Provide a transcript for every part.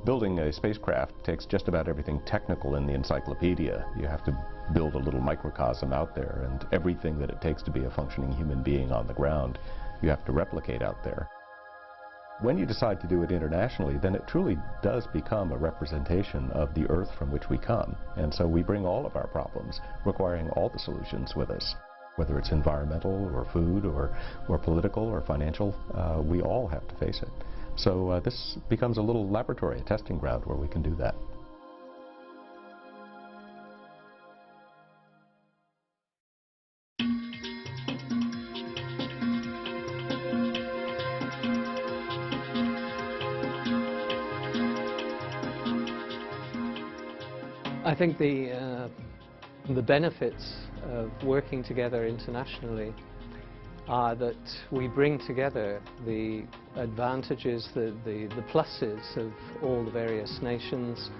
Building a spacecraft takes just about everything technical in the encyclopedia. You have to build a little microcosm out there, and everything that it takes to be a functioning human being on the ground, you have to replicate out there. When you decide to do it internationally, then it truly does become a representation of the Earth from which we come. And so we bring all of our problems, requiring all the solutions with us. Whether it's environmental or food or political or financial, we all have to face it. So this becomes a little laboratory, a testing ground where we can do that. I think the benefits of working together internationally are that we bring together the advantages, the pluses of all the various nations,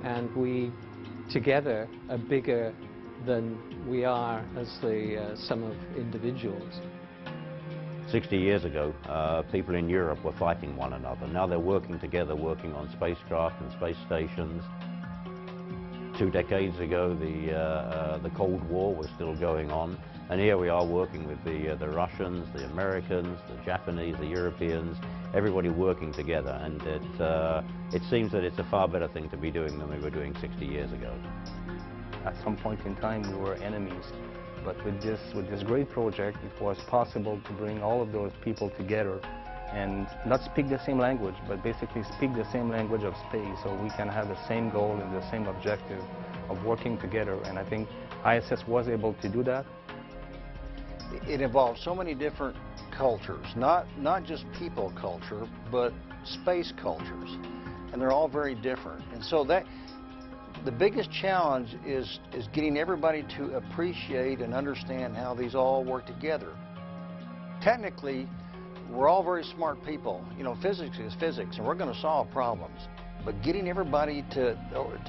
and we together are bigger than we are as the sum of individuals. 60 years ago, people in Europe were fighting one another. Now they're working together, working on spacecraft and space stations. 2 decades ago, the Cold War was still going on, and here we are working with the Russians, the Americans, the Japanese, the Europeans, everybody working together, and it seems that it's a far better thing to be doing than we were doing 60 years ago. At some point in time, we were enemies, but with this great project, it was possible to bring all of those people together and not speak the same language, but basically speak the same language of space, so we can have the same goal and the same objective of working together. And I think ISS was able to do that. It involves so many different cultures, not just people culture, but space cultures, and they're all very different. And so the biggest challenge is getting everybody to appreciate and understand how these all work together. Technically, we're all very smart people. You know, physics is physics, and we're going to solve problems. But getting everybody to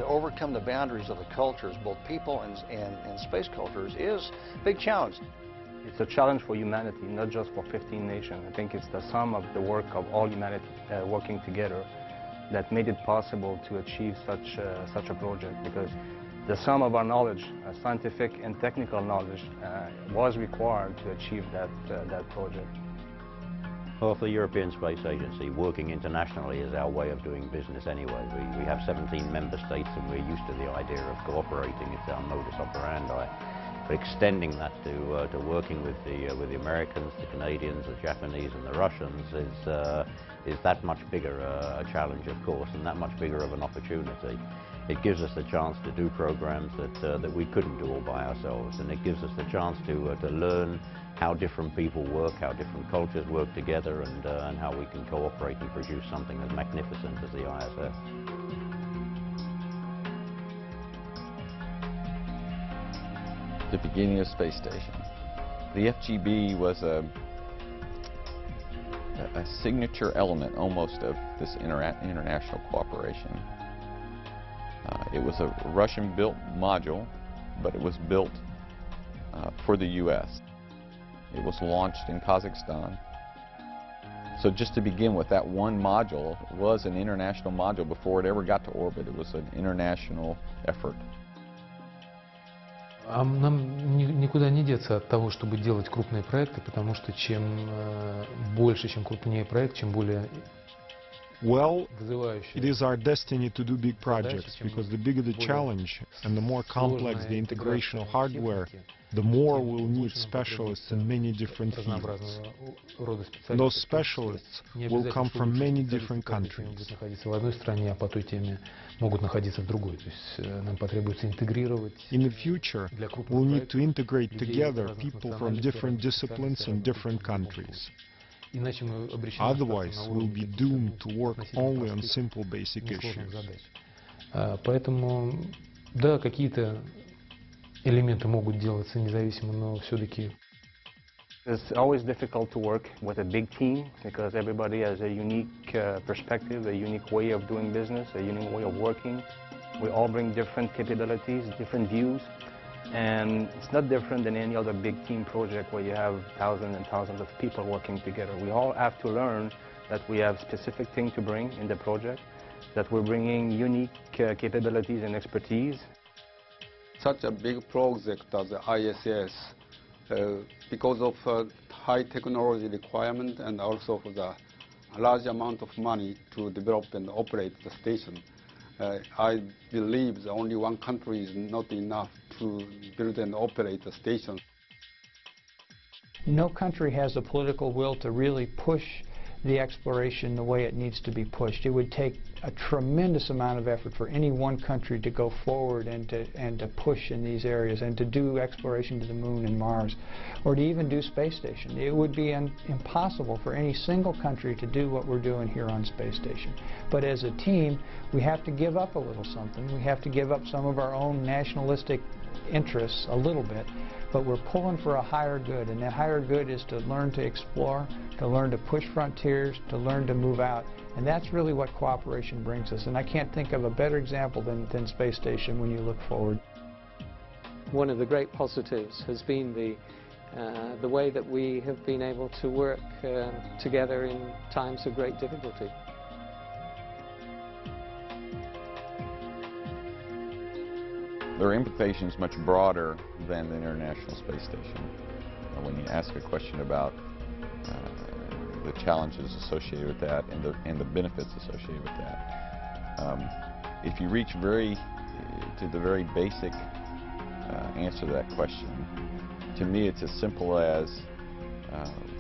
overcome the boundaries of the cultures, both people and space cultures, is a big challenge. It's a challenge for humanity, not just for 15 nations. I think it's the sum of the work of all humanity working together that made it possible to achieve such a project, because the sum of our knowledge, scientific and technical knowledge, was required to achieve that project. Well, for the European Space Agency, working internationally is our way of doing business anyway. We have 17 member states, and we're used to the idea of cooperating. It's our modus operandi. But extending that to working with the Americans, the Canadians, the Japanese, and the Russians is that much bigger a challenge, of course, and that much bigger of an opportunity. It gives us the chance to do programs that we couldn't do all by ourselves, and it gives us the chance to learn how different people work, how different cultures work together, and how we can cooperate and produce something as magnificent as the ISS. The beginning of space station. The FGB was a signature element almost of this international cooperation. It was a Russian-built module, but it was built for the U.S. It was launched in Kazakhstan. So just to begin with, that one module was an international module before it ever got to orbit. It was an international effort. Нам никуда не деться от того, чтобы делать крупные проекты, потому что чем больше, чем крупнее проект, чем более Well, it is our destiny to do big projects, because the bigger the challenge and the more complex the integration of hardware, the more we'll need specialists in many different fields. And those specialists will come from many different countries. In the future, we'll need to integrate together people from different disciplines in different countries. Otherwise, we'll be doomed to work only on simple basic issues. Поэтому, да, какие-то элементы могут делаться независимо, но все-таки. It's always difficult to work with a big team, because everybody has a unique perspective, a unique way of doing business, a unique way of working. We all bring different capabilities, different views. And it's not different than any other big team project where you have thousands and thousands of people working together. We all have to learn that we have specific things to bring in the project, that we're bringing unique capabilities and expertise. Such a big project as the ISS, because of high technology requirement and also for the large amount of money to develop and operate the station, I believe that only one country is not enough to build and operate the station. No country has the political will to really push the exploration the way it needs to be pushed. It would take a tremendous amount of effort for any one country to go forward and to push in these areas and to do exploration to the moon and Mars, or to even do space station. It would be impossible for any single country to do what we're doing here on space station. But as a team, we have to give up a little something. We have to give up some of our own nationalistic interests a little bit, but we're pulling for a higher good, and that higher good is to learn to explore, to learn to push frontiers, to learn to move out, and that's really what cooperation brings us. And I can't think of a better example than space station when you look forward. One of the great positives has been the way that we have been able to work together in times of great difficulty. There are implications much broader than the International Space Station. When you ask a question about the challenges associated with that and the benefits associated with that, if you reach to the very basic answer to that question, to me it's as simple as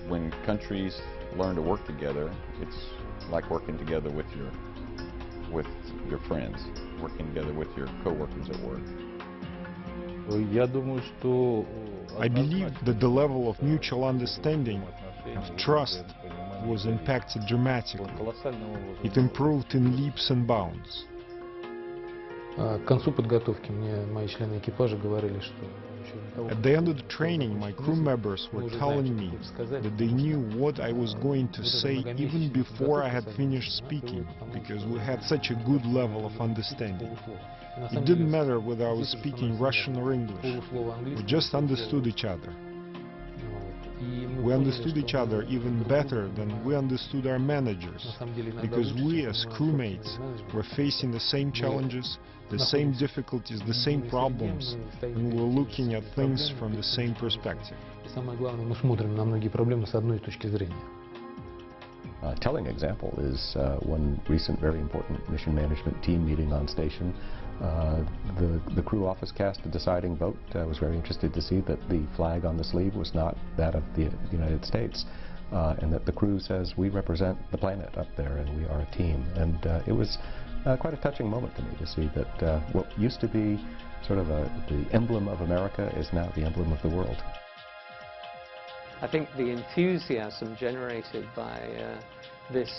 when countries learn to work together, it's like working together with your friends, working together with your co-workers at work. I believe that the level of mutual understanding, of trust, was impacted dramatically. It improved in leaps and bounds. К концу подготовки мне мои члены экипажа говорили, что At the end of the training, my crew members were telling me that they knew what I was going to say even before I had finished speaking, because we had such a good level of understanding. It didn't matter whether I was speaking Russian or English. We just understood each other. We understood each other even better than we understood our managers, because we as crewmates were facing the same challenges, the same difficulties, the same problems, and we were looking at things from the same perspective. Самое главное, мы смотрим на многие проблемы с одной точки зрения. A telling example is one recent very important mission management team meeting on station. The crew office cast a deciding vote. I was very interested to see that the flag on the sleeve was not that of the United States, and that the crew says we represent the planet up there and we are a team. And it was quite a touching moment to me to see that what used to be sort of the emblem of America is now the emblem of the world. I think the enthusiasm generated by this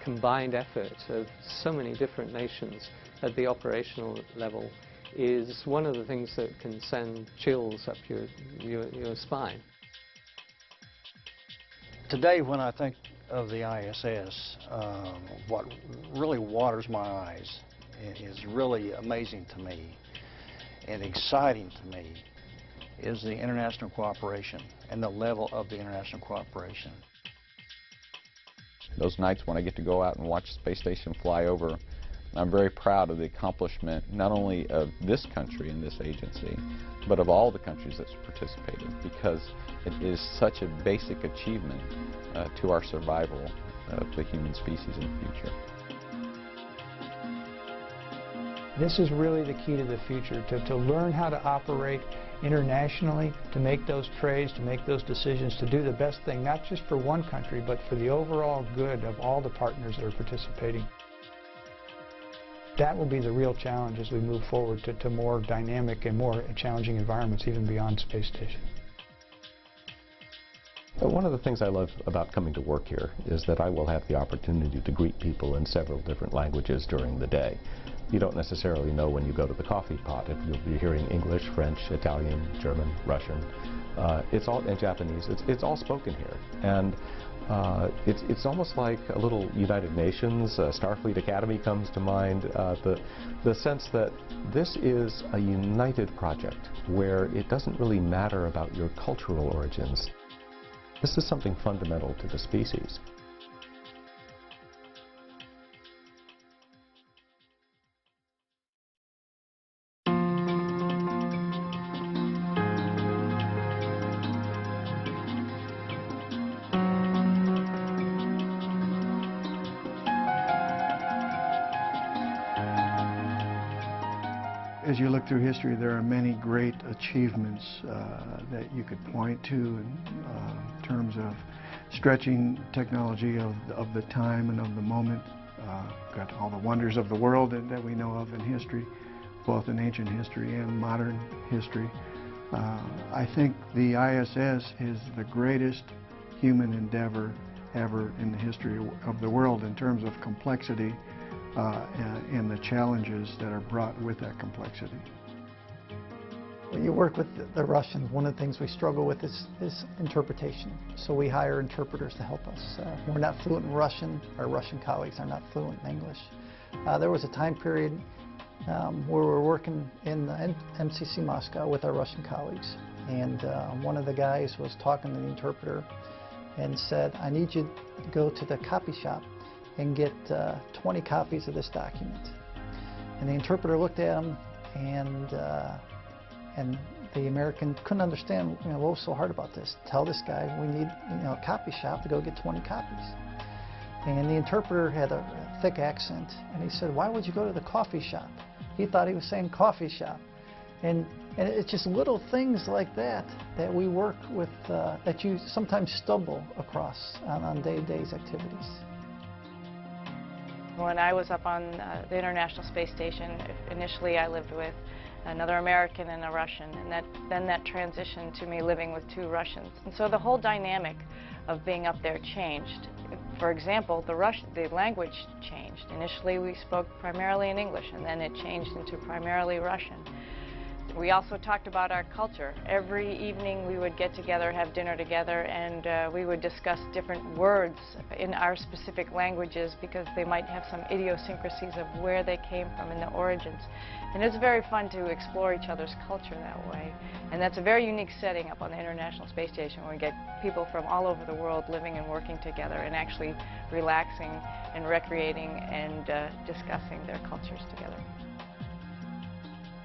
combined effort of so many different nations at the operational level is one of the things that can send chills up your spine. Today, when I think of the ISS, what really waters my eyes is really amazing to me and exciting to me is the international cooperation and the level of the international cooperation. Those nights when I get to go out and watch the space station fly over, I'm very proud of the accomplishment not only of this country and this agency, but of all the countries that's participated, because it is such a basic achievement to our survival of the human species in the future. This is really the key to the future, to learn how to operate internationally, to make those trades, to make those decisions, to do the best thing, not just for one country, but for the overall good of all the partners that are participating. That will be the real challenge as we move forward to more dynamic and more challenging environments, even beyond space station. One of the things I love about coming to work here is that I will have the opportunity to greet people in several different languages during the day. You don't necessarily know when you go to the coffee pot if you'll be hearing English, French, Italian, German, Russian. It's all in Japanese. It's all spoken here, and it's almost like a little United Nations. Starfleet Academy comes to mind. The sense that this is a united project where it doesn't really matter about your cultural origins. This is something fundamental to the species. as you look through history, there are many great achievements that you could point to in terms of stretching technology of the time and of the moment. Got all the wonders of the world that we know of in history, both in ancient history and modern history. I think the ISS is the greatest human endeavor ever in the history of the world in terms of complexity and the challenges that are brought with that complexity. When you work with the Russians, one of the things we struggle with is interpretation. So we hire interpreters to help us. We're not fluent in Russian. Our Russian colleagues are not fluent in English. There was a time period where we were working in MCC Moscow with our Russian colleagues. And one of the guys was talking to the interpreter and said, I need you to go to the copy shop and get 20 copies of this document. And the interpreter looked at him, and the American couldn't understand, what was so hard about this. Tell this guy we need, a copy shop to go get 20 copies. And the interpreter had a thick accent, and he said, why would you go to the coffee shop? He thought he was saying coffee shop. And it's just little things like that that we work with, that you sometimes stumble across on day-to-day activities. When I was up on the International Space Station, initially I lived with another American and a Russian, and then that transitioned to me living with two Russians. And so the whole dynamic of being up there changed. For example, the language changed. Initially we spoke primarily in English, and then it changed into primarily Russian. We also talked about our culture. Every evening we would get together, have dinner together, and we would discuss different words in our specific languages because they might have some idiosyncrasies of where they came from and the origins. And it's very fun to explore each other's culture that way. And that's a very unique setting up on the International Space Station where we get people from all over the world living and working together and actually relaxing and recreating and discussing their cultures together.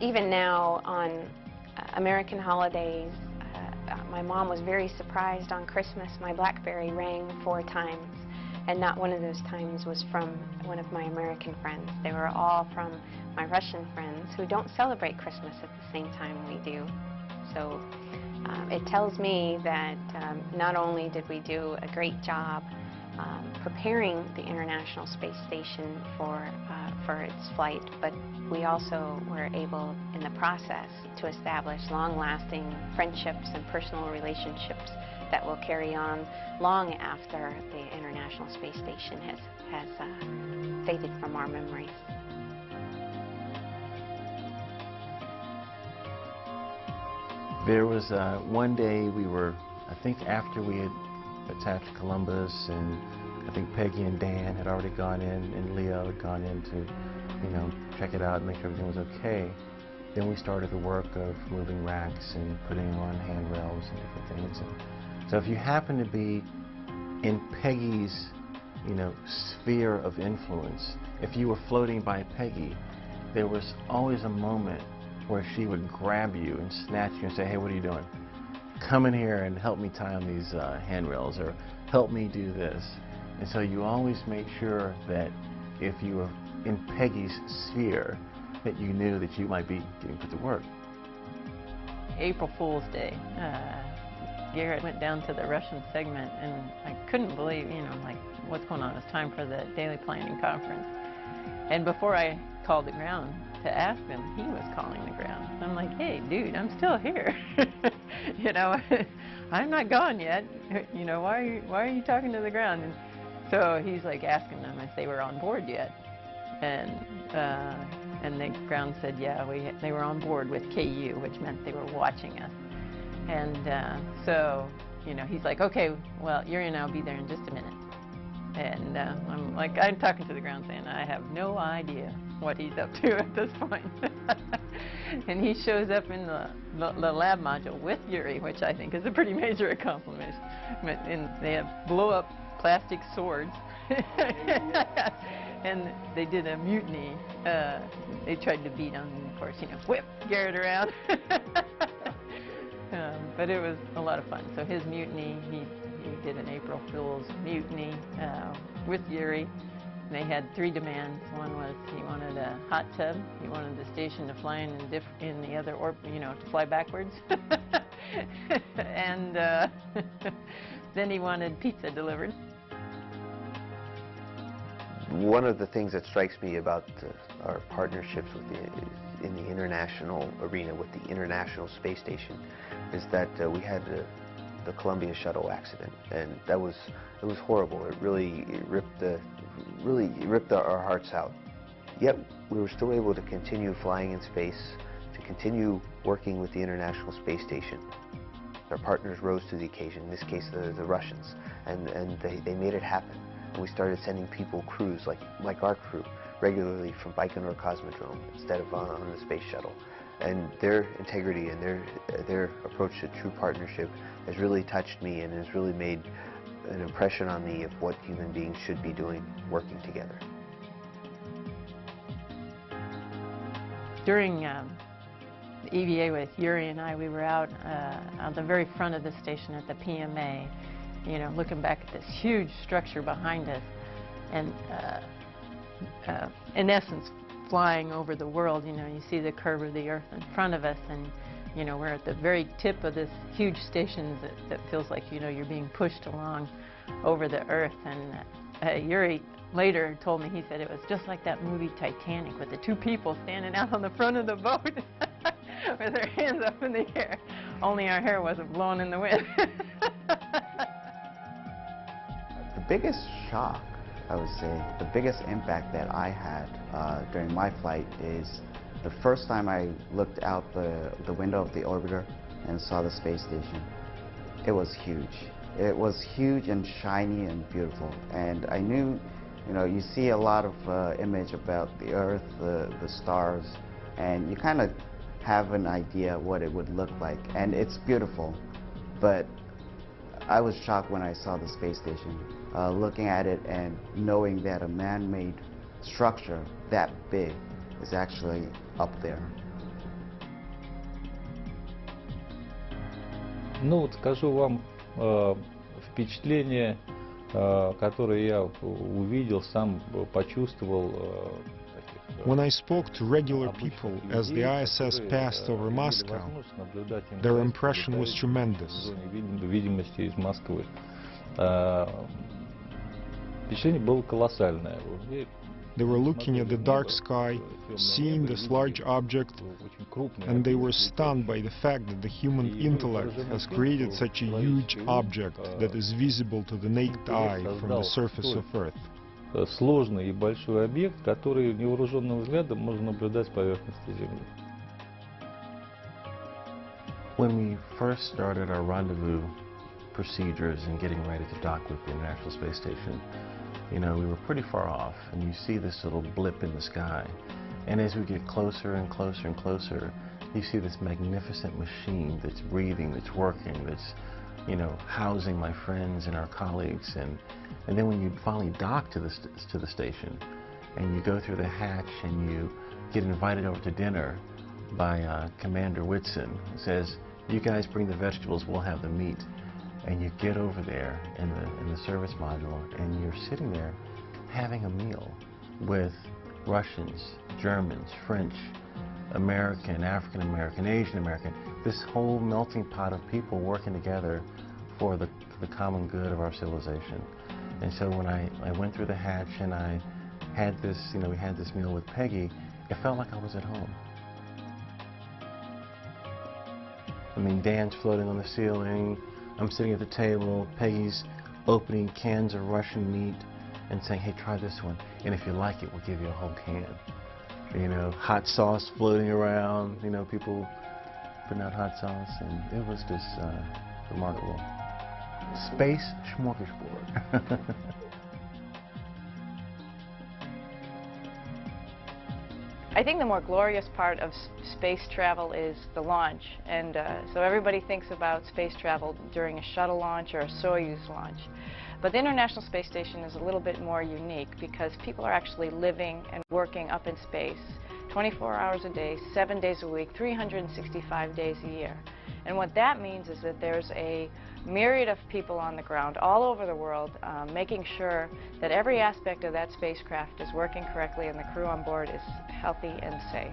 Even now on American holidays, my mom was very surprised on Christmas. My BlackBerry rang 4 times, and not one of those times was from one of my American friends. They were all from my Russian friends who don't celebrate Christmas at the same time we do. So it tells me that not only did we do a great job preparing the International Space Station for its flight, but we also were able in the process to establish long-lasting friendships and personal relationships that will carry on long after the International Space Station has faded from our memories. There was one day we were, I think after we had attached Columbus, and I think Peggy and Dan had already gone in, and Leo had gone in to, check it out and make sure everything was okay. Then we started the work of moving racks and putting on handrails and different things. And so if you happen to be in Peggy's, sphere of influence, if you were floating by Peggy, there was always a moment where she would grab you and snatch you and say, hey, what are you doing? Come in here and help me tie on these handrails, or help me do this. And so you always make sure that if you were in Peggy's sphere, that you knew that you might be getting put to work. April Fool's Day, Garrett went down to the Russian segment, and I couldn't believe, what's going on? It's time for the daily planning conference. And before I called the ground to ask them, he was calling the ground. I'm like, hey, dude, I'm still here. I'm not gone yet. Why are you talking to the ground? And so he's like asking them if they were on board yet. And the ground said, yeah, they were on board with KU, which meant they were watching us. And so, he's like, okay, well, I'll be there in just a minute. And I'm talking to the ground saying, I have no idea what he's up to at this point. And he shows up in the lab module with Yuri, which I think is a pretty major accomplishment. And they have blow-up plastic swords. And they did a mutiny. They tried to beat him, and of course, whip Garrett around. But it was a lot of fun. So his mutiny, he did an April Fool's mutiny with Yuri. They had 3 demands. One was he wanted a hot tub, he wanted the station to fly in the other, to fly backwards, and then he wanted pizza delivered. One of the things that strikes me about our partnerships in the international arena with the International Space Station is that we had the Columbia shuttle accident, and it was horrible. It really ripped our hearts out. Yet we were still able to continue flying in space, to continue working with the International Space Station. Our partners rose to the occasion, in this case the Russians, and they made it happen. And we started sending crews like our crew, regularly from Baikonur Cosmodrome instead of on the space shuttle. And their integrity and their approach to true partnership has really touched me and has really made an impression on me of what human beings should be doing, working together. During the EVA with Yuri and I, we were out on the very front of the station at the PMA, looking back at this huge structure behind us, and in essence, flying over the world. You see the curve of the Earth in front of us, and we're at the very tip of this huge station that feels like you're being pushed along over the Earth. And Yuri later told me, he said it was just like that movie Titanic with the 2 people standing out on the front of the boat with their hands up in the air. Only our hair wasn't blowing in the wind. The biggest shock, I would say, the biggest impact that I had during my flight is the first time I looked out the window of the orbiter and saw the space station. It was huge. It was huge and shiny and beautiful. And I knew, you see a lot of image about the Earth, the stars, and you kind of have an idea what it would look like. And it's beautiful, but I was shocked when I saw the space station. Looking at it and knowing that a man-made structure that big is actually up there. Скажу вам впечатление, которое я увидел, сам почувствовал. When I spoke to regular people as the ISS passed over Moscow, their impression was tremendous. Видимости из Москвы. Впечатление было колоссальное. They were looking at the dark sky, seeing this large object, and they were stunned by the fact that the human intellect has created such a huge object that is visible to the naked eye from the surface of Earth. Сложный и большой объект, который невооруженным взглядом можно наблюдать с поверхности Земли. When we first started our rendezvous procedures and getting ready to dock with the International Space Station, we were pretty far off, and you see this little blip in the sky. And as we get closer and closer and closer, you see this magnificent machine that's breathing, that's working, that's, housing my friends and our colleagues. And then when you finally dock to the station, and you go through the hatch and you get invited over to dinner by Commander Whitson, who says, "You guys bring the vegetables, we'll have the meat." And you get over there in the service module, and you're sitting there having a meal with Russians, Germans, French, American, African American, Asian American, this whole melting pot of people working together for the common good of our civilization. And so when I went through the hatch and I had this, we had this meal with Peggy, it felt like I was at home. I mean, Dan's floating on the ceiling, I'm sitting at the table, Peggy's opening cans of Russian meat and saying, "Hey, try this one, and if you like it, we'll give you a whole can." Hot sauce floating around, people putting out hot sauce, and it was just remarkable. Space smorgasbord. I think the more glorious part of space travel is the launch, and so everybody thinks about space travel during a shuttle launch or a Soyuz launch. But the International Space Station is a little bit more unique because people are actually living and working up in space 24 hours a day, 7 days a week, 365 days a year. And what that means is that there's a myriad of people on the ground all over the world making sure that every aspect of that spacecraft is working correctly and the crew on board is healthy and safe.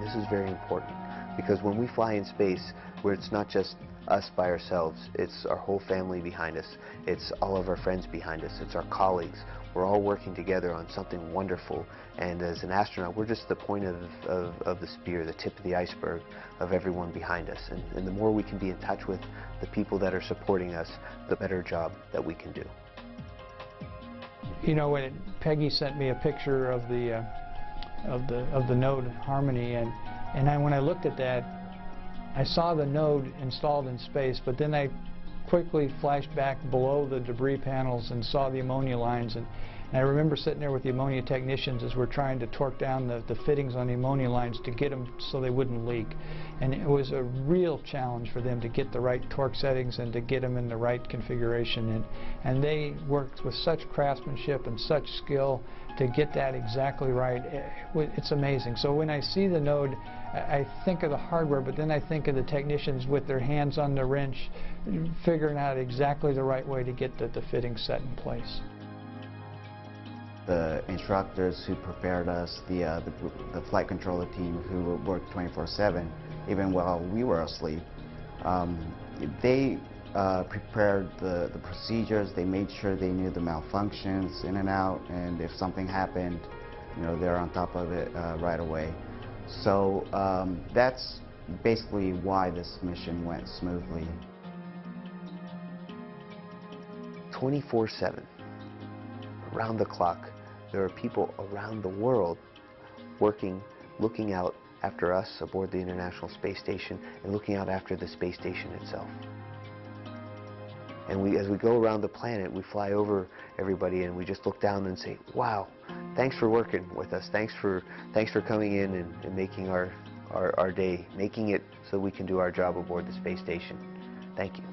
This is very important because when we fly in space, where it's not just us by ourselves, it's our whole family behind us, it's all of our friends behind us, it's our colleagues. We're all working together on something wonderful, and as an astronaut, we're just the point of the spear, the tip of the iceberg of everyone behind us. And the more we can be in touch with the people that are supporting us, the better job that we can do. You know, when Peggy sent me a picture of the node Harmony, and when I looked at that, I saw the node installed in space, but then I quickly flashed back below the debris panels and saw the ammonia lines, and I remember sitting there with the ammonia technicians as we're trying to torque down the fittings on the ammonia lines to get them so they wouldn't leak. And it was a real challenge for them to get the right torque settings and to get them in the right configuration, and they worked with such craftsmanship and such skill to get that exactly right. It's amazing. So when I see the node, I think of the hardware, but then I think of the technicians with their hands on the wrench, figuring out exactly the right way to get the fittings set in place. The instructors who prepared us, the flight controller team who worked 24/7, even while we were asleep, they prepared the procedures. They made sure they knew the malfunctions in and out, and if something happened, you know, they're on top of it right away. So that's basically why this mission went smoothly. 24/7, around the clock, there are people around the world working, looking out after us aboard the International Space Station and looking out after the space station itself. And as we go around the planet, we fly over everybody and we just look down and say, wow, thanks for working with us. Thanks for coming in and making our day, making it so we can do our job aboard the space station. Thank you.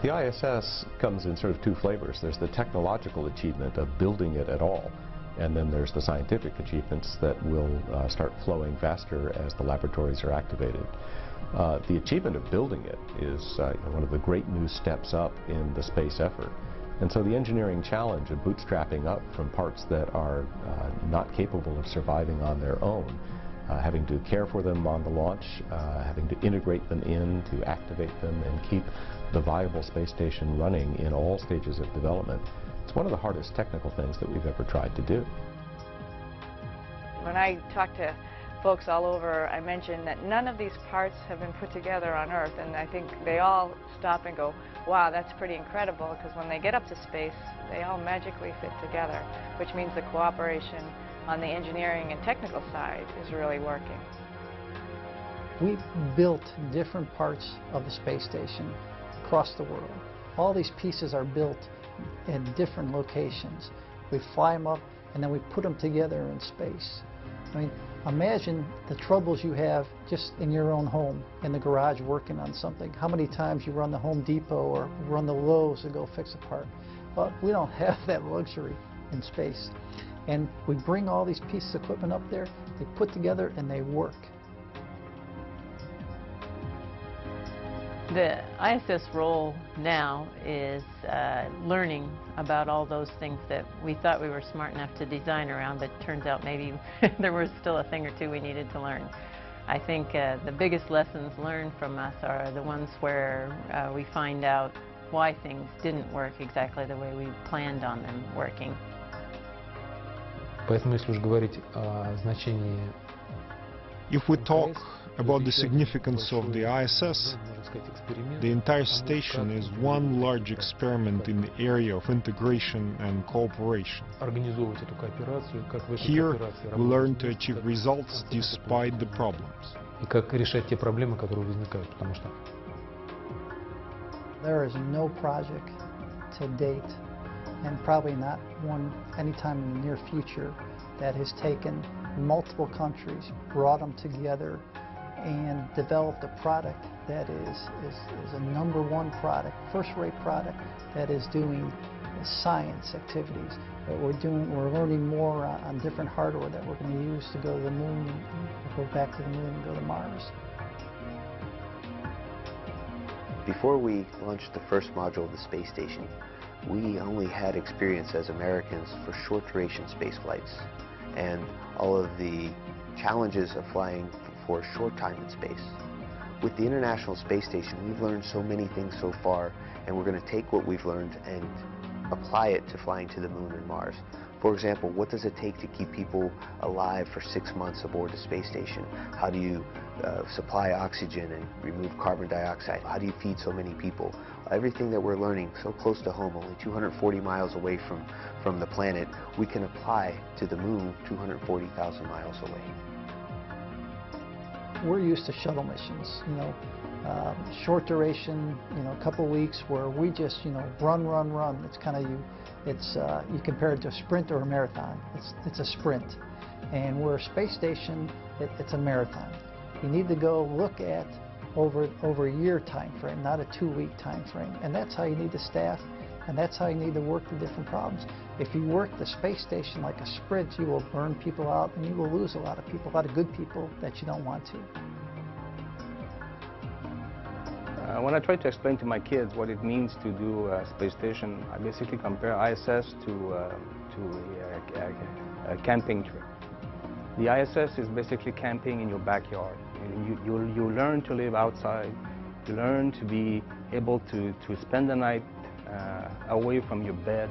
The ISS comes in sort of two flavors. There's the technological achievement of building it at all, and then there's the scientific achievements that will start flowing faster as the laboratories are activated. The achievement of building it is one of the great new steps up in the space effort. And so the engineering challenge of bootstrapping up from parts that are not capable of surviving on their own, having to care for them on the launch, having to integrate them in, to activate them and keep the viable space station running in all stages of development. It's one of the hardest technical things that we've ever tried to do. When I talk to folks all over, I mention that none of these parts have been put together on Earth, and I think they all stop and go, wow, that's pretty incredible, because when they get up to space, they all magically fit together, which means the cooperation on the engineering and technical side is really working. We built different parts of the space station across the world. All these pieces are built in different locations. We fly them up and then we put them together in space. I mean, imagine the troubles you have just in your own home, in the garage working on something. How many times you run the Home Depot or run the Lowe's to go fix a part? Well, we don't have that luxury in space. And we bring all these pieces of equipment up there, they put together and they work. The ISS role now is learning about all those things that we thought we were smart enough to design around, but turns out maybe there was still a thing or two we needed to learn. I think the biggest lessons learned from us are the ones where we find out why things didn't work exactly the way we planned on them working. Поэтому, если уж говорить о значении, if we talk about the significance of the ISS, the entire station is one large experiment in the area of integration and cooperation. Here, we learn to achieve results despite the problems. И как решать те проблемы, которые возникают, потому что there is no project to date, and probably not one anytime in the near future, that has taken multiple countries, brought them together, and developed a product that is a #1 product, first-rate product that is doing science activities. That we're learning more on different hardware that we're going to use to go to the moon, and go back to the moon and go to Mars. Before we launched the first module of the space station, we only had experience as Americans for short-duration space flights and all of the challenges of flying for a short time in space. With the International Space Station, we've learned so many things so far, and we're going to take what we've learned and apply it to flying to the moon and Mars. For example, what does it take to keep people alive for 6 months aboard the space station? How do you supply oxygen and remove carbon dioxide? How do you feed so many people? Everything that we're learning so close to home, only 240 miles away from the planet, we can apply to the moon 240,000 miles away. We're used to shuttle missions, short duration, a couple weeks where we just, run. It's kind of you compare it to a sprint or a marathon. It's a sprint. And where a space station, it's a marathon. You need to go look at over a year time frame, not a 2-week time frame. And that's how you need to staff, and that's how you need to work the different problems. If you work the space station like a sprint, you will burn people out, and you will lose a lot of people, a lot of good people that you don't want to. When I try to explain to my kids what it means to do a space station, I basically compare ISS to a camping trip. The ISS is basically camping in your backyard. You learn to live outside. You learn to be able to spend the night away from your bed,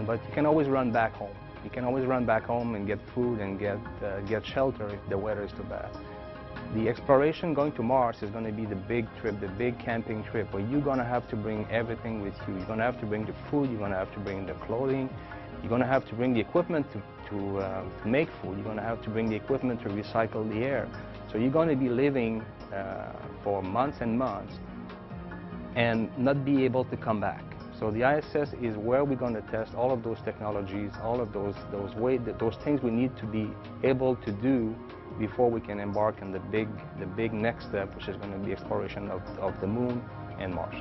but you can always run back home. You can always run back home and get food and get shelter if the weather is too bad. The exploration going to Mars is going to be the big trip, the big camping trip, where you're going to have to bring everything with you. You're going to have to bring the food, you're going to have to bring the clothing, you're going to have to bring the equipment to make food, you're going to have to bring the equipment to recycle the air. So you're going to be living for months and months and not be able to come back. So the ISS is where we're going to test all of those technologies, all of those things we need to be able to do before we can embark on the big next step, which is going to be exploration of the moon and Mars.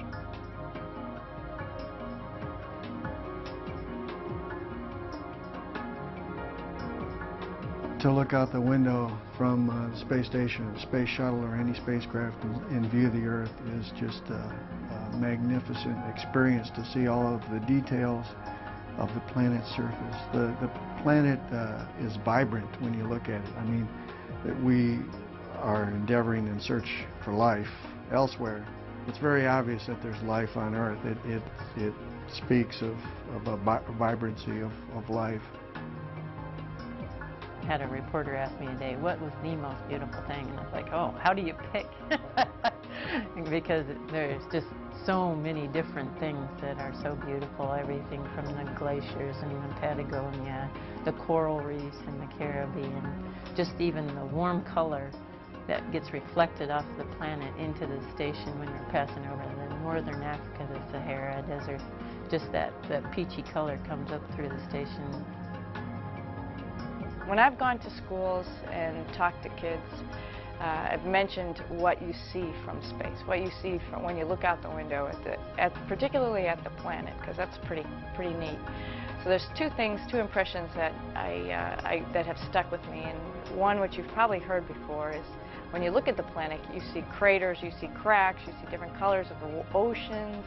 To look out the window from the space station, a space shuttle, or any spacecraft and view the Earth is just a magnificent experience to see all of the details of the planet's surface. The planet is vibrant when you look at it. I mean, that we are endeavoring in search for life elsewhere. It's very obvious that there's life on Earth. It speaks of a vibrancy of life. I had a reporter ask me today, what was the most beautiful thing? And I was like, oh, how do you pick? Because there's just so many different things that are so beautiful. Everything from the glaciers in Patagonia, the coral reefs in the Caribbean, just even the warm color that gets reflected off the planet into the station when you're passing over the northern Africa, the Sahara Desert. Just that peachy color comes up through the station. When I've gone to schools and talked to kids, I've mentioned what you see from space, what you see from when you look out the window, particularly at the planet, because that's pretty neat. So there's two impressions that that have stuck with me, and one which you've probably heard before is when you look at the planet, you see craters, you see cracks, you see different colors of the oceans.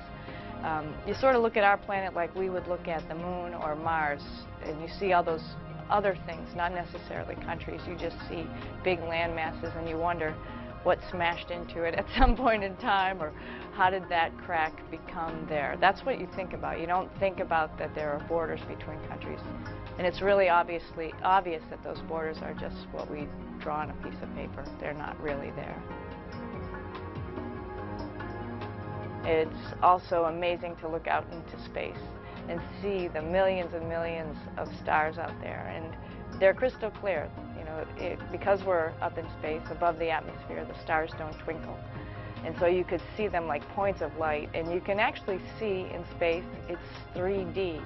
You sort of look at our planet like we would look at the moon or Mars, and you see all those other things, not necessarily countries. You just see big land masses, and you wonder what smashed into it at some point in time, or how did that crack become there. That's what you think about. You don't think about that there are borders between countries. And it's really obvious that those borders are just what we draw on a piece of paper. They're not really there. It's also amazing to look out into space and see the millions and millions of stars out there, and they're crystal clear. You know, because we're up in space, above the atmosphere, the stars don't twinkle. And so you could see them like points of light, and you can actually see in space, it's 3D.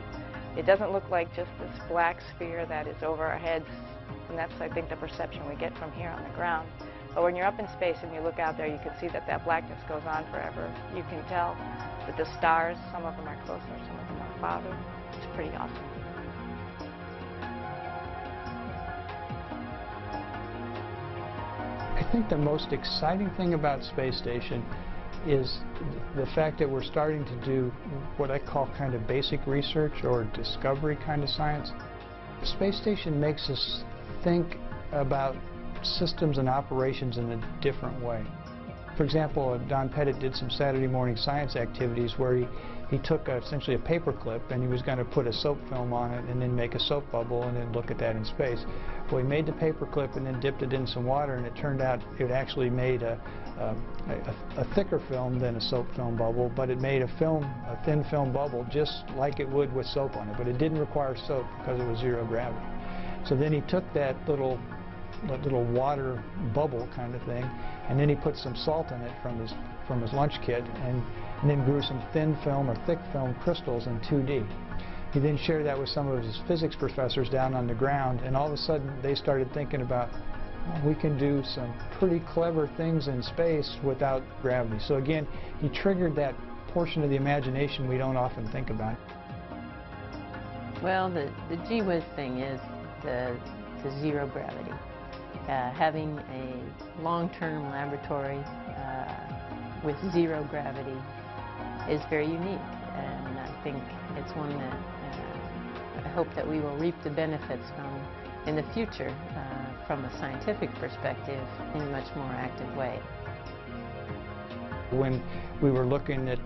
It doesn't look like just this black sphere that is over our heads, and that's, I think, the perception we get from here on the ground. But when you're up in space and you look out there, you can see that that blackness goes on forever. You can tell that the stars, some of them are closer, some of them are farther. It's pretty awesome. I think the most exciting thing about Space Station is the fact that we're starting to do what I call kind of basic research or discovery kind of science. The Space Station makes us think about systems and operations in a different way. For example, Don Pettit did some Saturday morning science activities where he took essentially a paper clip and he was going to put a soap film on it and then make a soap bubble and then look at that in space. Well, he made the paper clip and then dipped it in some water, and it turned out it actually made a thicker film than a soap film bubble, but it made a thin film bubble just like it would with soap on it, but it didn't require soap because it was zero gravity. So then he took that little water bubble kind of thing, and then he put some salt in it from his lunch kit, and then grew some thin film or thick film crystals in 2D. He then shared that with some of his physics professors down on the ground, and all of a sudden they started thinking about, well, we can do some pretty clever things in space without gravity. So again, he triggered that portion of the imagination we don't often think about. Well, the gee whiz thing is the zero gravity. Having a long-term laboratory with zero gravity is very unique, and I think it's one that I hope that we will reap the benefits from in the future from a scientific perspective in a much more active way. When we were looking at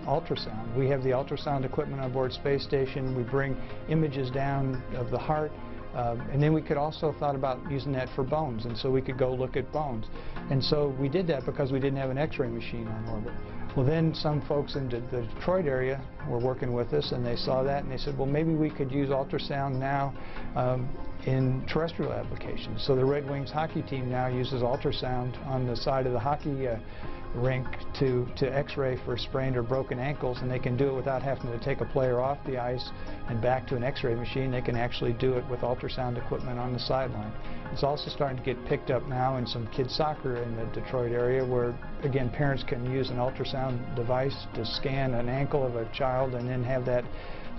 ultrasound, we have the ultrasound equipment on board Space Station. We bring images down of the heart. And then we could also thought about using that for bones, and so we could go look at bones. And so we did that because we didn't have an X-ray machine on orbit. Well, then some folks in the Detroit area were working with us, and they saw that, and they said, well, maybe we could use ultrasound now in terrestrial applications. So the Red Wings hockey team now uses ultrasound on the side of the hockey rink to X-ray for sprained or broken ankles, and they can do it without having to take a player off the ice and back to an X-ray machine. They can actually do it with ultrasound equipment on the sideline. It's also starting to get picked up now in some kids soccer in the Detroit area where, again, parents can use an ultrasound device to scan an ankle of a child and then have that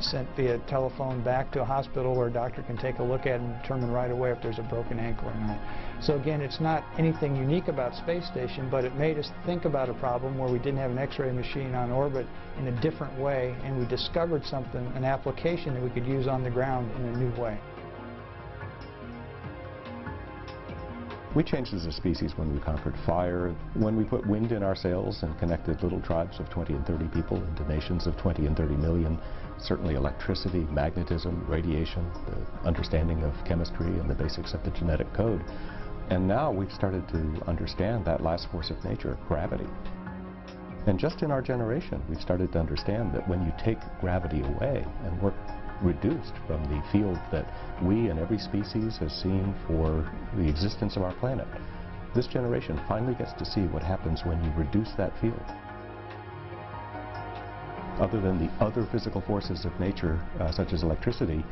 sent via telephone back to a hospital where a doctor can take a look at it and determine right away if there's a broken ankle or not. So again, it's not anything unique about Space Station, but it made us think about a problem where we didn't have an X-ray machine on orbit in a different way, and we discovered something, an application that we could use on the ground in a new way. We changed as a species when we conquered fire, when we put wind in our sails and connected little tribes of 20 and 30 people into nations of 20 and 30 million. Certainly electricity, magnetism, radiation, the understanding of chemistry and the basics of the genetic code. And now we've started to understand that last force of nature, gravity. And just in our generation, we've started to understand that when you take gravity away and we're reduced from the field that we and every species has seen for the existence of our planet, this generation finally gets to see what happens when you reduce that field. Other than the other physical forces of nature, such as electricity,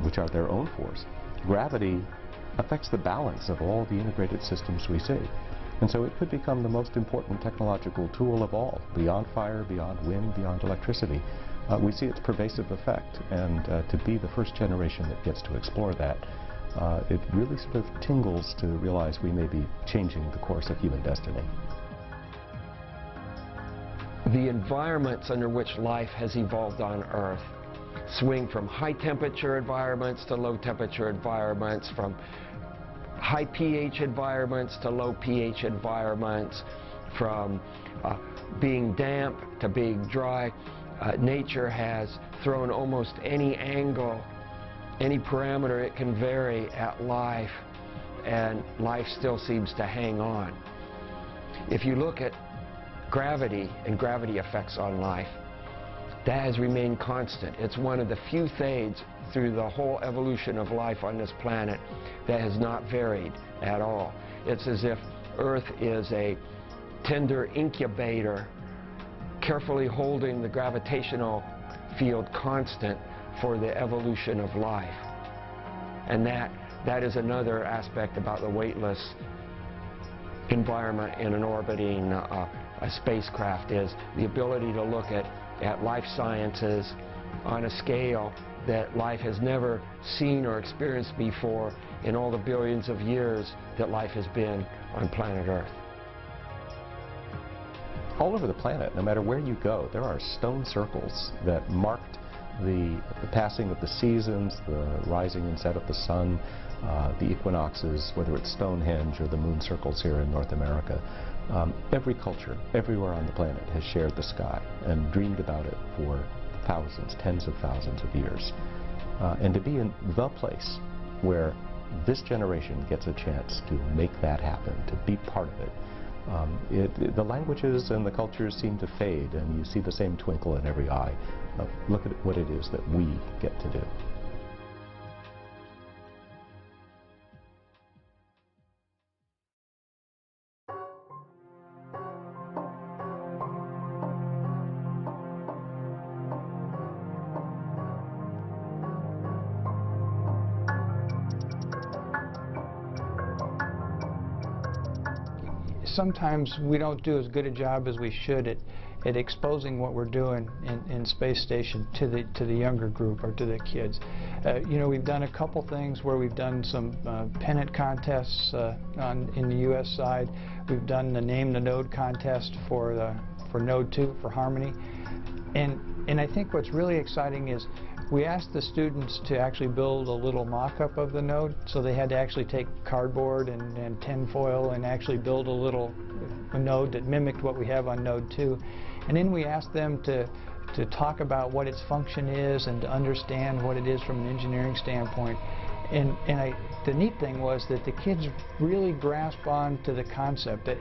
which are their own force, gravity affects the balance of all the integrated systems we see. And so it could become the most important technological tool of all, beyond fire, beyond wind, beyond electricity. We see its pervasive effect, and to be the first generation that gets to explore that, it really sort of tingles to realize we may be changing the course of human destiny. The environments under which life has evolved on Earth swing from high temperature environments to low temperature environments, from high pH environments to low pH environments, from being damp to being dry. Nature has thrown almost any angle, any parameter it can vary at life, and life still seems to hang on. If you look at gravity and gravity effects on life, that has remained constant. It's one of the few things through the whole evolution of life on this planet that has not varied at all. It's as if Earth is a tender incubator, carefully holding the gravitational field constant for the evolution of life. And that is another aspect about the weightless environment in an orbiting a spacecraft, is the ability to look at life sciences on a scale that life has never seen or experienced before in all the billions of years that life has been on planet Earth. All over the planet, no matter where you go, there are stone circles that marked the passing of the seasons, the rising and set of the sun, the equinoxes, whether it's Stonehenge or the moon circles here in North America. Every culture, everywhere on the planet has shared the sky and dreamed about it for thousands, tens of thousands of years. And to be in the place where this generation gets a chance to make that happen, to be part of it, the languages and the cultures seem to fade, and you see the same twinkle in every eye. Look at what it is that we get to do. Sometimes we don't do as good a job as we should at exposing what we're doing in space station to the younger group or to the kids. You know, we've done a couple things where we've done some pennant contests in the U.S. side. We've done the Name the Node contest for Node 2 for Harmony, and I think what's really exciting is we asked the students to actually build a little mock-up of the node, so they had to actually take cardboard and tinfoil and actually build a node that mimicked what we have on Node 2. And then we asked them to talk about what its function is and to understand what it is from an engineering standpoint. And the neat thing was that the kids really grasped on to the concept that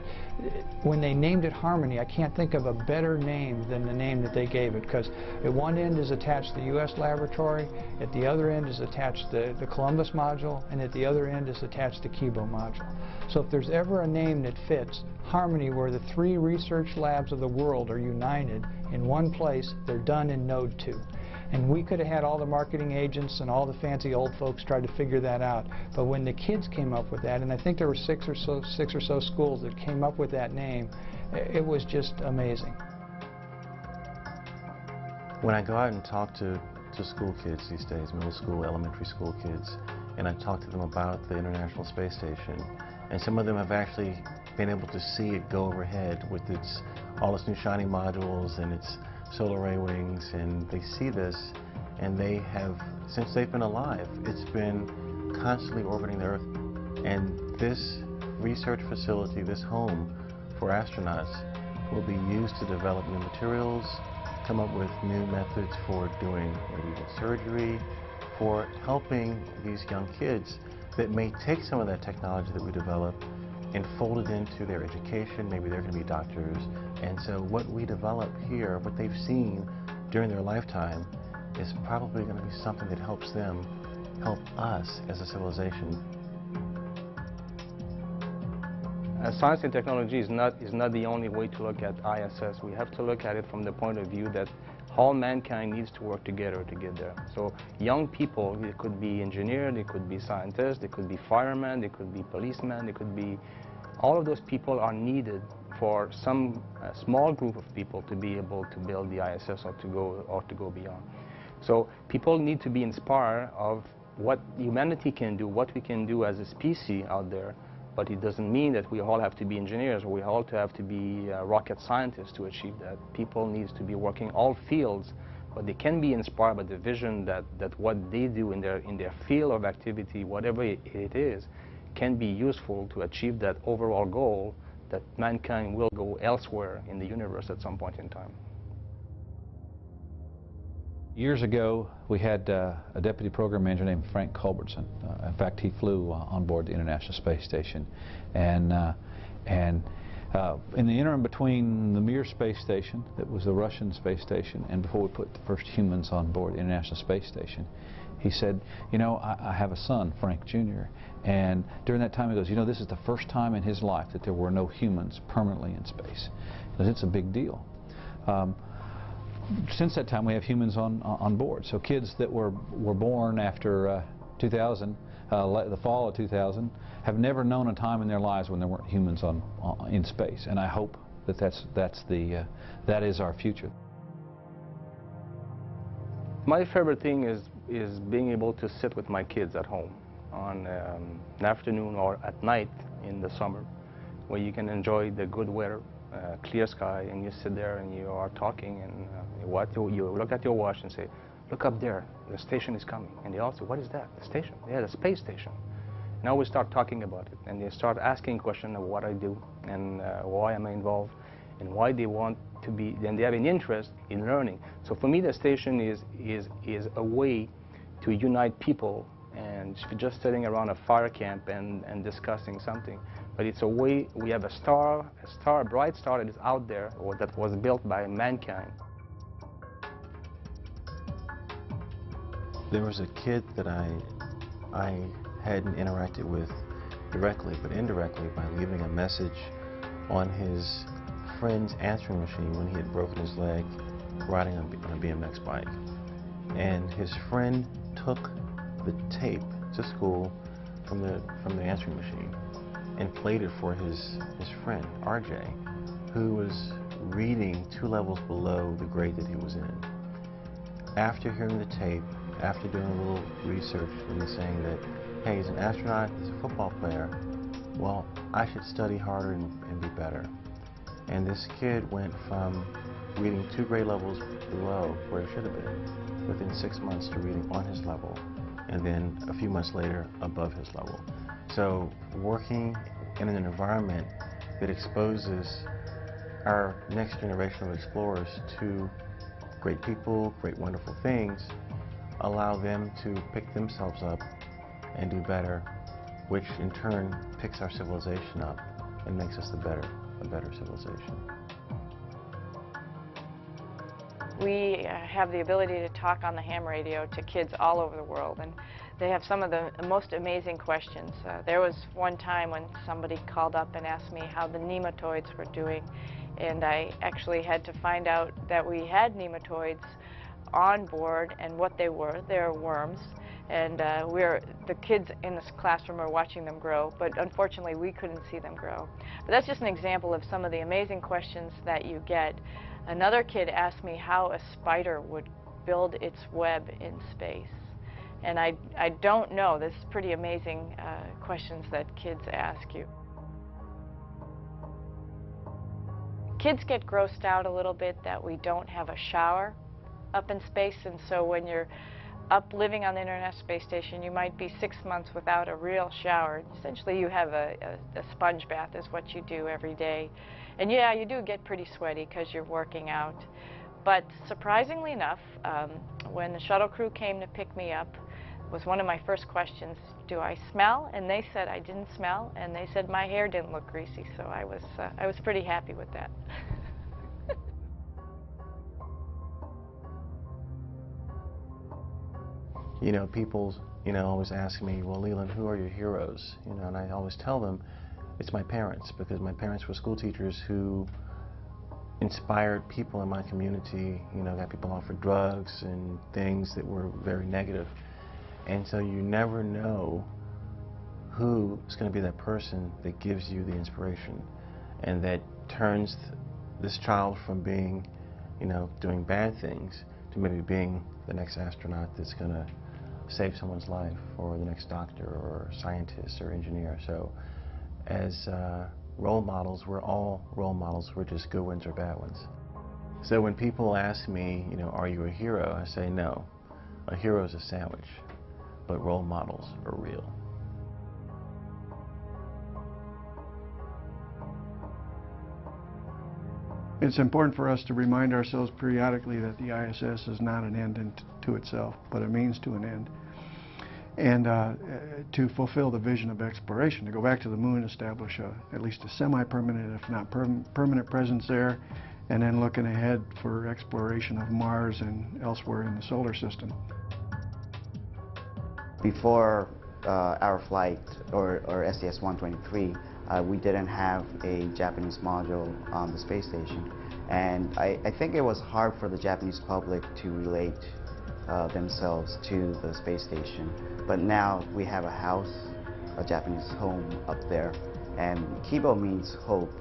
when they named it Harmony, I can't think of a better name than the name that they gave it, because at one end is attached the U.S. laboratory, at the other end is attached the Columbus module, and at the other end is attached the Kibo module. So if there's ever a name that fits, Harmony, where the 3 research labs of the world are united in one place, they're done in Node 2. And we could have had all the marketing agents and all the fancy old folks try to figure that out. But when the kids came up with that, and I think there were six or so schools that came up with that name, it was just amazing. When I go out and talk to school kids these days, middle school, elementary school kids, and I talk to them about the International Space Station, and some of them have actually been able to see it go overhead with all its new shiny modules and its solar array wings, and they see this, and they have, since they've been alive, it's been constantly orbiting the Earth. And this research facility, this home for astronauts, will be used to develop new materials, come up with new methods for doing maybe even surgery, for helping these young kids that may take some of that technology that we develop and fold it into their education. Maybe they're going to be doctors. And so what we develop here, what they've seen during their lifetime, is probably going to be something that helps them help us as a civilization. Science and technology is not the only way to look at ISS. We have to look at it from the point of view that all mankind needs to work together to get there. So young people, they could be engineers, they could be scientists, they could be firemen, they could be policemen, they could be... All of those people are needed for some small group of people to be able to build the ISS or to go beyond. So people need to be inspired of what humanity can do, what we can do as a species out there. But it doesn't mean that we all have to be engineers, or we all have to be rocket scientists to achieve that. People need to be working all fields, but they can be inspired by the vision that what they do in their field of activity, whatever it is, can be useful to achieve that overall goal that mankind will go elsewhere in the universe at some point in time. Years ago, we had a deputy program manager named Frank Culbertson. In fact, he flew on board the International Space Station, and In the interim between the Mir space station, that was the Russian space station, and before we put the first humans on board the International Space Station, he said, you know, I have a son, Frank Jr., and during that time he goes, you know, this is the first time in his life that there were no humans permanently in space. Because it's a big deal. Since that time we have humans on board. So kids that were born after 2000, the fall of 2000, have never known a time in their lives when there weren't humans in space. And I hope that that is our future. My favorite thing is being able to sit with my kids at home on an afternoon or at night in the summer, where you can enjoy the good weather, clear sky, and you sit there and you are talking, and you look at your watch and say, look up there, the station is coming. And they all say, what is that? The station? Yeah, the space station. Now we start talking about it, and they start asking questions of what I do and why am I involved and why they want to be, and they have an interest in learning. So for me, the station is a way to unite people, and just sitting around a fire camp and discussing something. But it's a way, we have a bright star that is out there, or that was built by mankind. There was a kid that I hadn't interacted with directly, but indirectly, by leaving a message on his friend's answering machine when he had broken his leg riding on a BMX bike. And his friend took the tape to school from the answering machine and played it for his friend, RJ, who was reading 2 levels below the grade that he was in. After hearing the tape, after doing a little research and saying that, hey, he's an astronaut, he's a football player, well, I should study harder and be better. And this kid went from reading 2 grade levels below where it should have been within 6 months to reading on his level, and then a few months later above his level. So working in an environment that exposes our next generation of explorers to great people, great wonderful things, allow them to pick themselves up and do better, which in turn picks our civilization up and makes us a better civilization. We have the ability to talk on the ham radio to kids all over the world, and they have some of the most amazing questions. There was one time when somebody called up and asked me how the nematoids were doing, and I actually had to find out that we had nematoids on board and what they were. They're worms, and the kids in this classroom are watching them grow, but unfortunately we couldn't see them grow. But that's just an example of some of the amazing questions that you get. Another kid asked me how a spider would build its web in space, and I don't know. This is pretty amazing questions that kids ask you. Kids get grossed out a little bit that we don't have a shower up in space, and so when you're up living on the International Space Station, you might be 6 months without a real shower. Essentially, you have a sponge bath is what you do every day. And yeah, you do get pretty sweaty because you're working out. But surprisingly enough, when the shuttle crew came to pick me up, was one of my first questions, do I smell? And they said I didn't smell, and they said my hair didn't look greasy, so I was pretty happy with that. You know, people, always ask me, well, Leland, who are your heroes? And I always tell them it's my parents, because my parents were school teachers who inspired people in my community, got people off of drugs and things that were very negative. And so you never know who is going to be that person that gives you the inspiration and that turns this child from being, doing bad things to maybe being the next astronaut that's going to save someone's life, or the next doctor or scientist or engineer. So as role models, we're all role models. We're just good ones or bad ones. So when people ask me, are you a hero? I say no. A hero is a sandwich, but role models are real. It's important for us to remind ourselves periodically that the ISS is not an end to itself, but a means to an end. and to fulfill the vision of exploration, to go back to the moon, establish at least a semi-permanent, if not permanent presence there, and then looking ahead for exploration of Mars and elsewhere in the solar system. Before our flight, or STS 123, we didn't have a Japanese module on the space station, and I think it was hard for the Japanese public to relate themselves to the space station. But now we have a house, a Japanese home up there, and Kibo means hope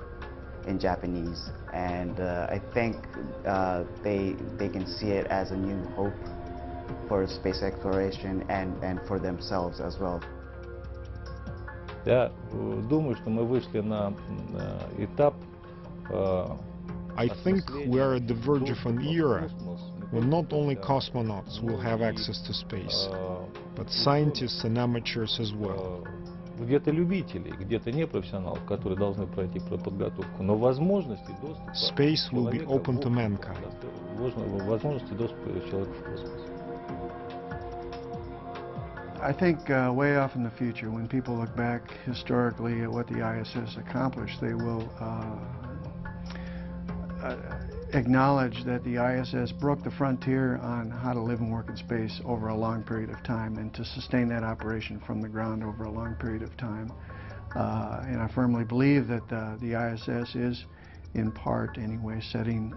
in Japanese, and I think they can see it as a new hope for space exploration and for themselves as well. Я думаю, что мы вышли на этап. I think we are at the verge of an era when not only cosmonauts will have access to space, but scientists and amateurs as well. Где-то любителей, где-то непрофессионалов, которые должны пройти подготовку, но возможности доступа Space will be open to mankind. Возможности доступа человека в космос. I think way off in the future, when people look back historically at what the ISS accomplished, they will acknowledge that the ISS broke the frontier on how to live and work in space over a long period of time, and to sustain that operation from the ground over a long period of time. And I firmly believe that the ISS is, in part anyway, setting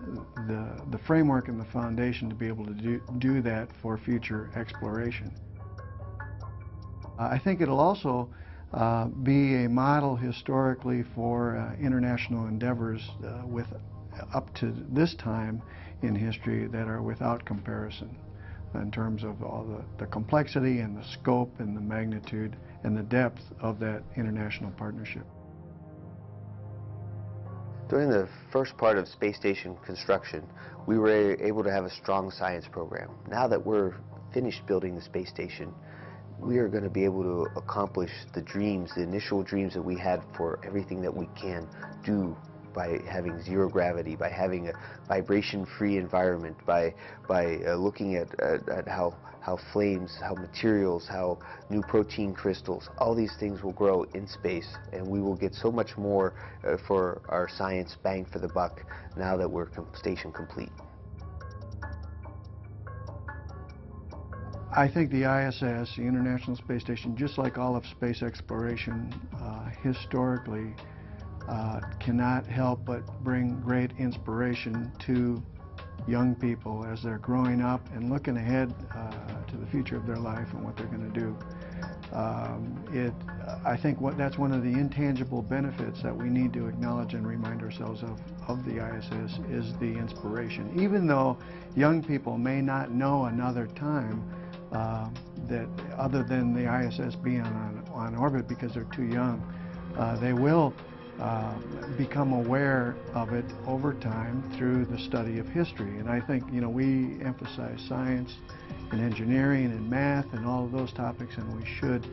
the framework and the foundation to be able to do that for future exploration. I think it'll also be a model historically for international endeavors with up to this time in history that are without comparison in terms of all the complexity and the scope and the magnitude and the depth of that international partnership. During the first part of space station construction, we were able to have a strong science program. Now that we're finished building the space station, we are going to be able to accomplish the dreams, the initial dreams that we had for everything that we can do by having zero gravity, by having a vibration-free environment, by looking at how flames, how materials, how new protein crystals, all these things will grow in space, and we will get so much more for our science bang for the buck now that we're station complete. I think the ISS, the International Space Station, just like all of space exploration historically, cannot help but bring great inspiration to young people as they're growing up and looking ahead to the future of their life and what they're going to do. I think that's one of the intangible benefits that we need to acknowledge and remind ourselves of the ISS is the inspiration. Even though young people may not know another time that other than the ISS being on orbit because they're too young, they will become aware of it over time through the study of history. And I think, you know, we emphasize science and engineering and math and all of those topics, and we should,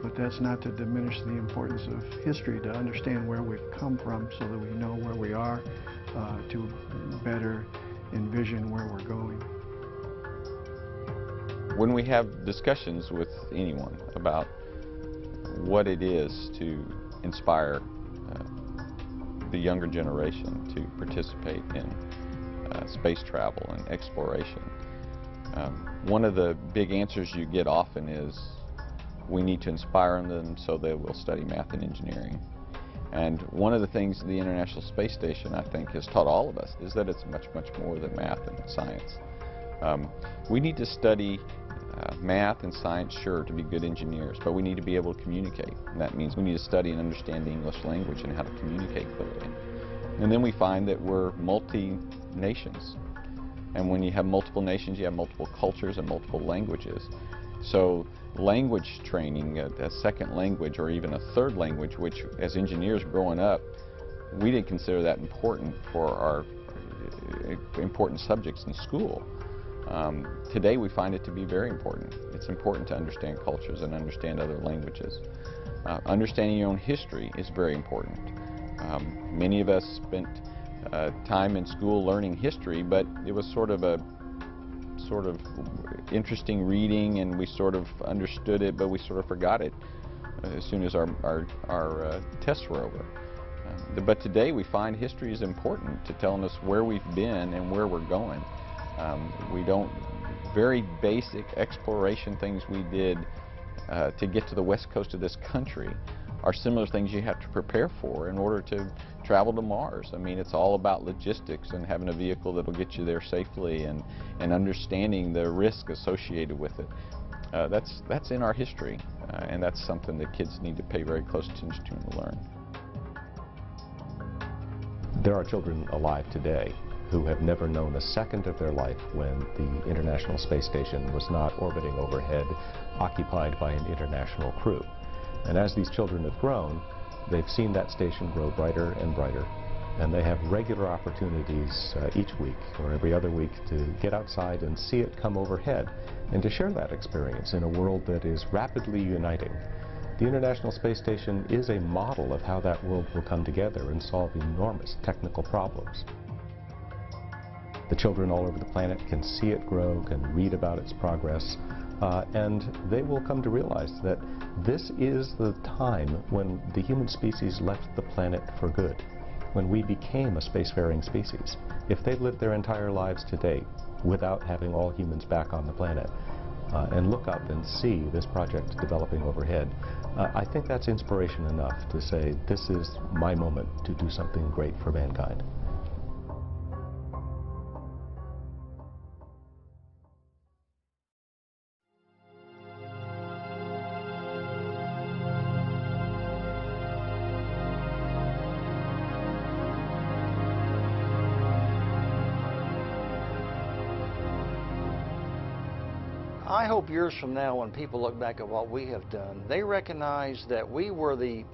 but that's not to diminish the importance of history, to understand where we've come from so that we know where we are, to better envision where we're going. When we have discussions with anyone about what it is to inspire the younger generation to participate in space travel and exploration, one of the big answers you get often is we need to inspire them so they will study math and engineering. And one of the things the International Space Station, I think, has taught all of us is that it's much, much more than math and science. We need to study math and science, sure, to be good engineers, but we need to be able to communicate. And that means we need to study and understand the English language and how to communicate clearly. And then we find that we're multi-nations. And when you have multiple nations, you have multiple cultures and multiple languages. So language training, a second language or even a third language, which as engineers growing up, we didn't consider that important for our important subjects in school. Today we find it to be very important. It's important to understand cultures and understand other languages. Understanding your own history is very important. Many of us spent time in school learning history, but it was sort of a sort of interesting reading, and we sort of understood it, but we sort of forgot it as soon as our tests were over. But today we find history is important to telling us where we've been and where we're going. We don't, very basic exploration things we did to get to the west coast of this country are similar things you have to prepare for in order to travel to Mars. I mean, it's all about logistics and having a vehicle that'll get you there safely, and understanding the risk associated with it. That's in our history, and that's something that kids need to pay very close attention to and learn. There are children alive today who have never known a second of their life when the International Space Station was not orbiting overhead, occupied by an international crew. And as these children have grown, they've seen that station grow brighter and brighter, and they have regular opportunities each week or every other week to get outside and see it come overhead, and to share that experience in a world that is rapidly uniting. The International Space Station is a model of how that world will come together and solve enormous technical problems. The children all over the planet can see it grow, can read about its progress, and they will come to realize that this is the time when the human species left the planet for good, when we became a spacefaring species. If they've lived their entire lives to date without having all humans back on the planet, and look up and see this project developing overhead, I think that's inspiration enough to say, this is my moment to do something great for mankind. I hope years from now, when people look back at what we have done, they recognize that we were the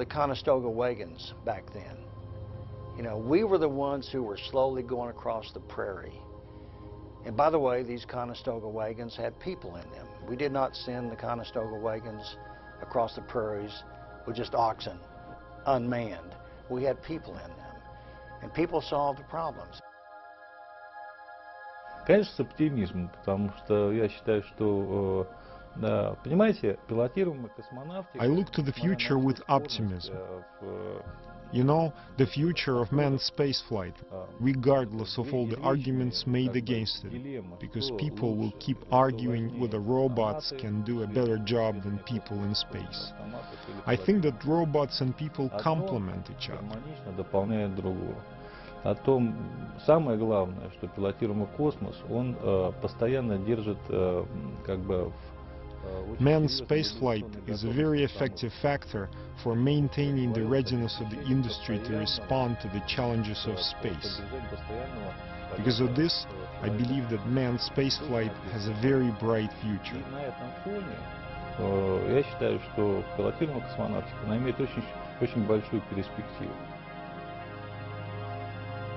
Conestoga wagons back then. You know, we were the ones who were slowly going across the prairie. And by the way, these Conestoga wagons had people in them. We did not send the Conestoga wagons across the prairies with just oxen, unmanned. We had people in them, and people solved the problems. Конечно, с оптимизмом, потому что я считаю, что, понимаете, пилотируемая космонавтика... I look to the future with optimism. You know, the future of manned spaceflight, regardless of all the arguments made against it, because people will keep arguing whether robots can do a better job than people in space. I think that robots and people complement each other. О том, самое главное, что пилотируемый космос, он постоянно держит как бы... Manned spaceflight is a very effective factor for maintaining the readiness of the industry to respond to the challenges of space. Because of this, I believe that manned spaceflight has a very bright future. На этом фоне я считаю, что пилотируемая космонавтика, она имеет очень большую перспективу.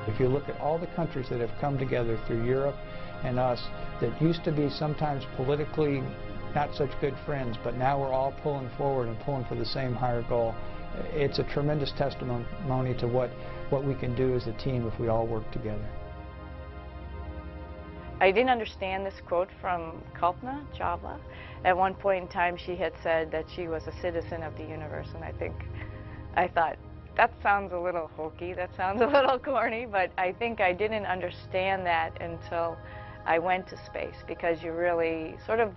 If you look at all the countries that have come together through Europe and us that used to be sometimes politically not such good friends, but now we're all pulling forward and pulling for the same higher goal, it's a tremendous testimony to what we can do as a team if we all work together. I didn't understand this quote from Kalpana Chawla. At one point in time she had said that she was a citizen of the universe, and I thought, that sounds a little hokey, that sounds a little corny, but I think I didn't understand that until I went to space, because you really sort of,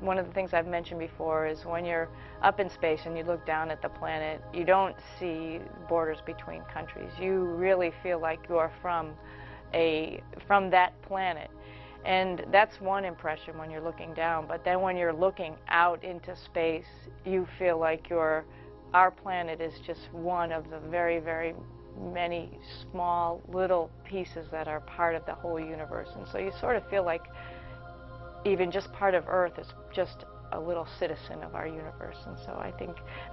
one of the things I've mentioned before is when you're up in space and you look down at the planet, you don't see borders between countries. You really feel like you are from that planet. And that's one impression when you're looking down, but then when you're looking out into space, you feel like our planet is just one of the very, very many small little pieces that are part of the whole universe. And so you sort of feel like even just part of Earth is just a little citizen of our universe. And so I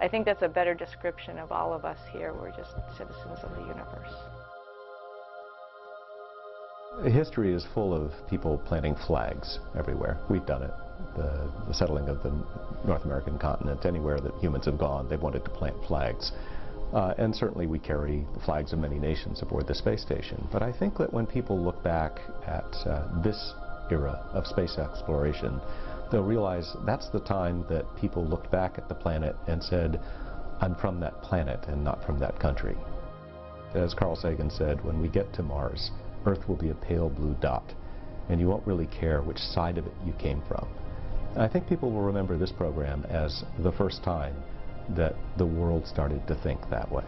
think that's a better description of all of us here. We're just citizens of the universe. History is full of people planting flags everywhere. We've done it. The settling of the North American continent, anywhere that humans have gone, they've wanted to plant flags. And certainly we carry the flags of many nations aboard the space station. But I think that when people look back at this era of space exploration, they'll realize that's the time that people looked back at the planet and said, I'm from that planet and not from that country. As Carl Sagan said, when we get to Mars, Earth will be a pale blue dot, and you won't really care which side of it you came from. And I think people will remember this program as the first time that the world started to think that way.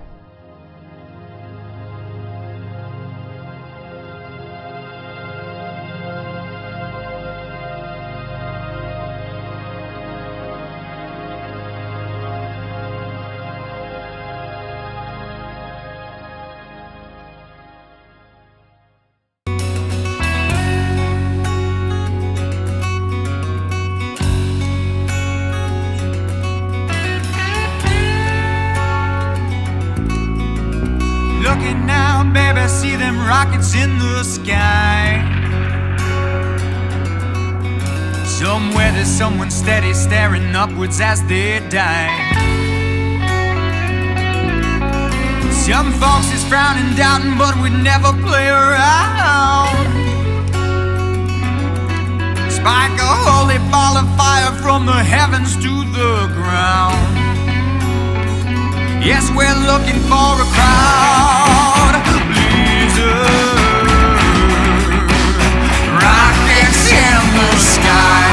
See them rockets in the sky. Somewhere there's someone steady staring upwards as they die. Some folks is frowning, doubting, but we'd never play around. Spike a holy ball of fire from the heavens to the ground. Yes, we're looking for a crowd. Rockets in the sky.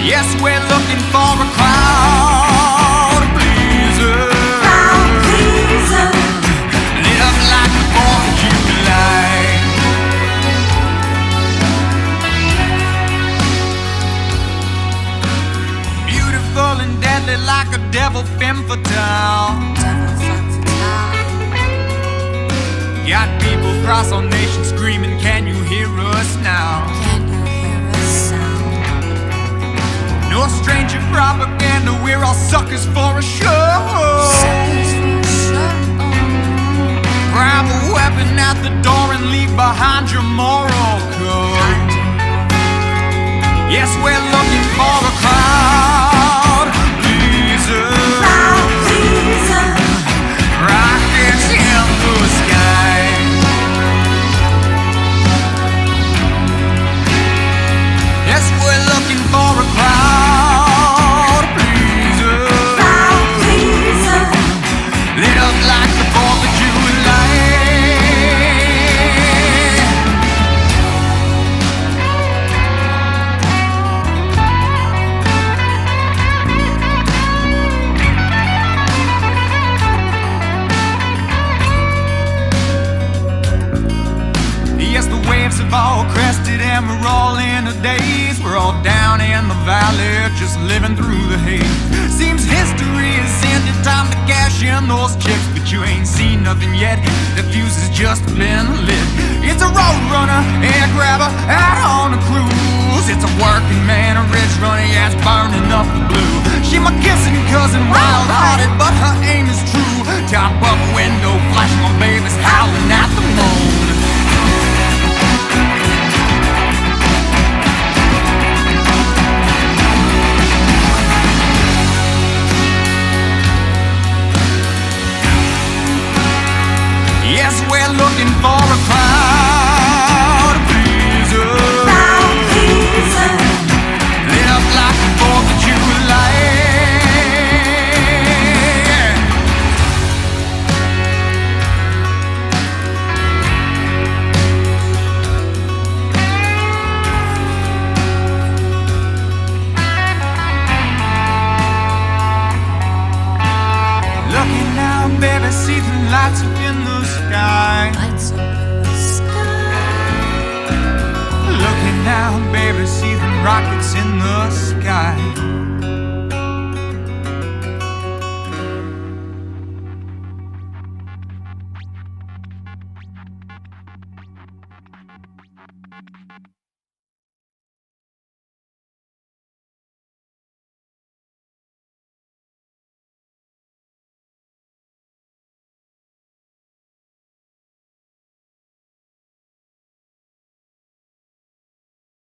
Yes, we're looking for a crowd pleaser. Crowd pleaser. Lit up like the 4th of July. Beautiful and deadly like a devil femme fatale. Got people across our nation screaming, can you hear us now? Can you hear us sound? No stranger propaganda, we're all suckers for a show. Suckers for a show. Grab a weapon at the door and leave behind your moral code. Yes, we're looking for a crowd pleaser. Crowd pleaser. Rockets in the sky. Yes, we're looking for a crowd pleaser. Crowd pleaser. Lit up like the 4th of July. Have all crested and we're all in a daze. We're all down in the valley, just living through the haze. Seems history is ended, time to cash in those checks, but you ain't seen nothing yet. The fuse has just been lit. It's a road runner, air grabber, out on a cruise. It's a working man, a rich runner, yeah, it's burning up the blue. She my kissing cousin, wild-hearted, but her aim is true. Top up window, flashing my babies, howling at the moon. Yes, we're looking for a crowd pleaser. Crowd pleaser. Lit up like the 4th of July. Looking now, baby, see the lights up in the sky. Lights up in the sky. Looking now, baby, see the rockets in the sky.